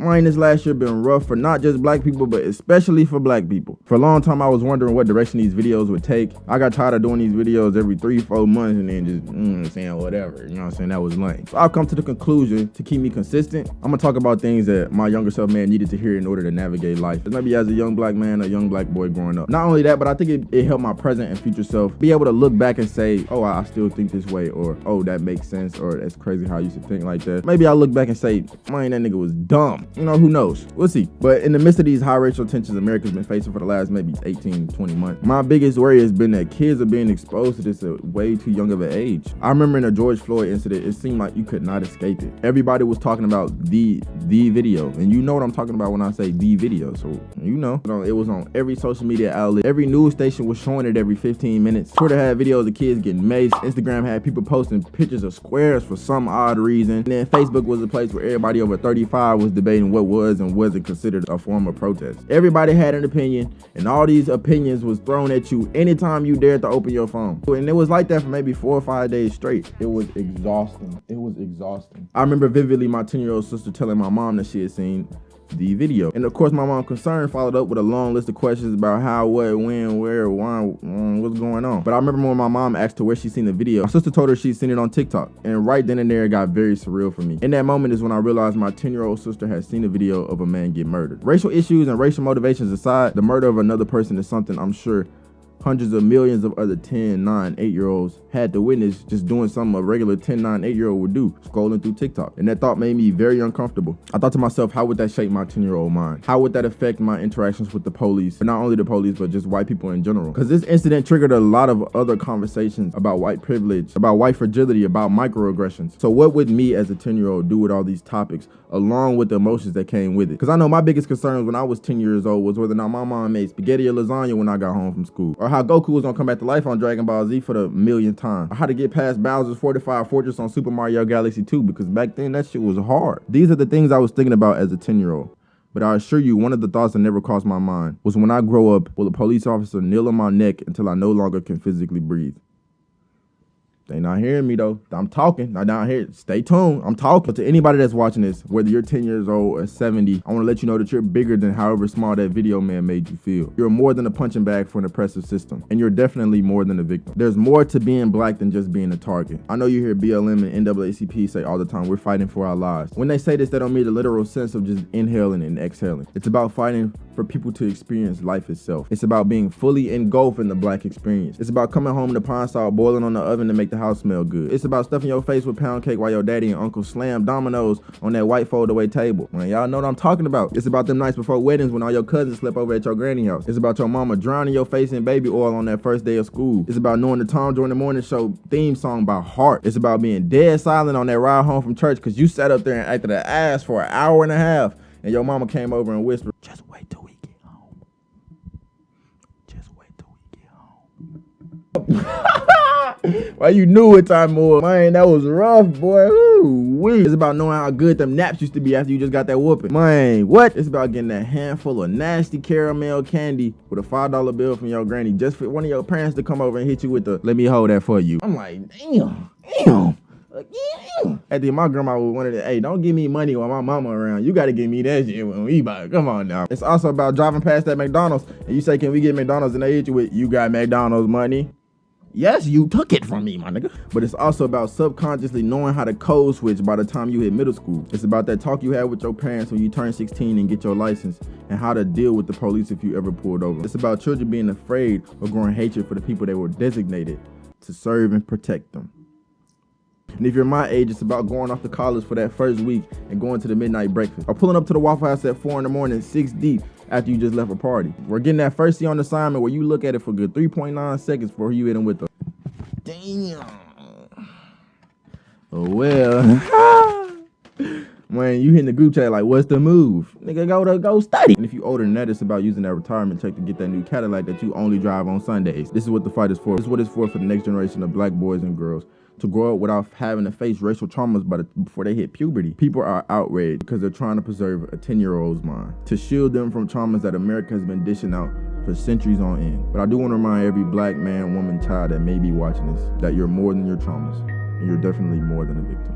Man, this last year been rough for not just black people, but especially for black people. For a long time, I was wondering what direction these videos would take. I got tired of doing these videos every 3-4 months and then just saying whatever. You know what I'm saying? That was lame. So I've come to the conclusion, to keep me consistent, I'm gonna talk about things that my younger self man needed to hear in order to navigate life. Maybe as a young black man, a young black boy growing up. Not only that, but I think it helped my present and future self be able to look back and say, oh, I still think this way, or oh, that makes sense, or that's crazy how I used to think like that. Maybe I'll look back and say, man, that nigga was dumb. You know, who knows? We'll see. But in the midst of these high racial tensions America's been facing for the last maybe 18, 20 months, my biggest worry has been that kids are being exposed to this at way too young of an age. I remember in the George Floyd incident, it seemed like you could not escape it. Everybody was talking about the video, and you know what I'm talking about when I say the video. So you know, it was on every social media outlet. Every news station was showing it every 15 minutes. Twitter had videos of kids getting maced. Instagram had people posting pictures of squares for some odd reason. And then Facebook was a place where everybody over 35 was debating what was and wasn't considered a form of protest. Everybody had an opinion, and all these opinions was thrown at you anytime you dared to open your phone. And it was like that for maybe 4 or 5 days straight. It was exhausting. It was exhausting. I remember vividly my 10-year-old sister telling my mom that she had seen the video. And of course, my mom, concerned, followed up with a long list of questions about how, what, when, where, why, what's going on. But I remember when my mom asked her where she'd seen the video, my sister told her she'd seen it on TikTok. And right then and there, it got very surreal for me. In that moment is when I realized my 10-year-old sister had seen a video of a man get murdered. Racial issues and racial motivations aside, the murder of another person is something I'm sure hundreds of millions of other 10, 9, 8-year-olds had to witness, just doing something a regular 10, 9, 8-year-old would do, scrolling through TikTok. And that thought made me very uncomfortable. I thought to myself, how would that shape my 10-year-old mind? How would that affect my interactions with the police? But not only the police, but just white people in general. Because this incident triggered a lot of other conversations about white privilege, about white fragility, about microaggressions. So what would me as a 10-year-old do with all these topics, along with the emotions that came with it? Because I know my biggest concerns when I was 10 years old was whether or not my mom made spaghetti or lasagna when I got home from school, or how Goku was gonna come back to life on Dragon Ball Z for the millionth time, or how to get past Bowser's fortified fortress on Super Mario Galaxy 2, because back then that shit was hard. These are the things I was thinking about as a 10-year-old. But I assure you, one of the thoughts that never crossed my mind was, when I grow up, will a police officer kneel on my neck until I no longer can physically breathe? They not hearing me though. I'm talking. Not down here. Stay tuned. I'm talking. But to anybody that's watching this, whether you're 10 years old or 70, I want to let you know that you're bigger than however small that video man made you feel. You're more than a punching bag for an oppressive system. And you're definitely more than a victim. There's more to being black than just being a target. I know you hear BLM and NAACP say all the time, we're fighting for our lives. When they say this, they don't mean the literal sense of just inhaling and exhaling. It's about fighting for people to experience life itself. It's about being fully engulfed in the black experience. It's about coming home to pine salt boiling on the oven to make the house smell good. It's about stuffing your face with pound cake while your daddy and uncle slam dominoes on that white fold-away table. Man, y'all know what I'm talking about. It's about them nights before weddings when all your cousins slept over at your granny house. It's about your mama drowning your face in baby oil on that first day of school. It's about knowing the Tom Jordan Morning Show theme song by heart. It's about being dead silent on that ride home from church because you sat up there and acted an ass for an hour and a half, and your mama came over and whispered, just wait till we get home. Just wait till we get home. Well, you knew what time it was. Man, that was rough, boy. Ooh-wee. It's about knowing how good them naps used to be after you just got that whooping. Man, what? It's about getting that handful of nasty caramel candy with a $5 bill from your granny just for one of your parents to come over and hit you with the, let me hold that for you. I'm like, damn. At the my grandma would wanted to, hey, don't give me money while my mama around. You gotta give me that shit when we buy it. Come on now. It's also about driving past that McDonald's and you say, can we get McDonald's? And they hit you with, you got McDonald's money? Yes, you took it from me, my nigga. But it's also about subconsciously knowing how to code switch by the time you hit middle school. It's about that talk you had with your parents when you turn 16 and get your license, and how to deal with the police if you ever pulled over. It's about children being afraid or growing hatred for the people they were designated to serve and protect them. And if you're my age, it's about going off to college for that first week and going to the midnight breakfast, or pulling up to the Waffle House at 4 in the morning, 6 deep, after you just left a party. We're getting that first C on assignment where you look at it for good 3.9 seconds before you hit them with the damn. Oh well. Man, you hitting the group chat like, what's the move? Nigga, go study. And if you older than that, it's about using that retirement check to get that new Cadillac that you only drive on Sundays. This is what the fight is for. This is what it's for the next generation of black boys and girls, to grow up without having to face racial traumas before they hit puberty. People are outraged because they're trying to preserve a 10-year-old's mind, to shield them from traumas that America has been dishing out for centuries on end. But I do want to remind every black man, woman, child that may be watching this, that you're more than your traumas, and you're definitely more than a victim.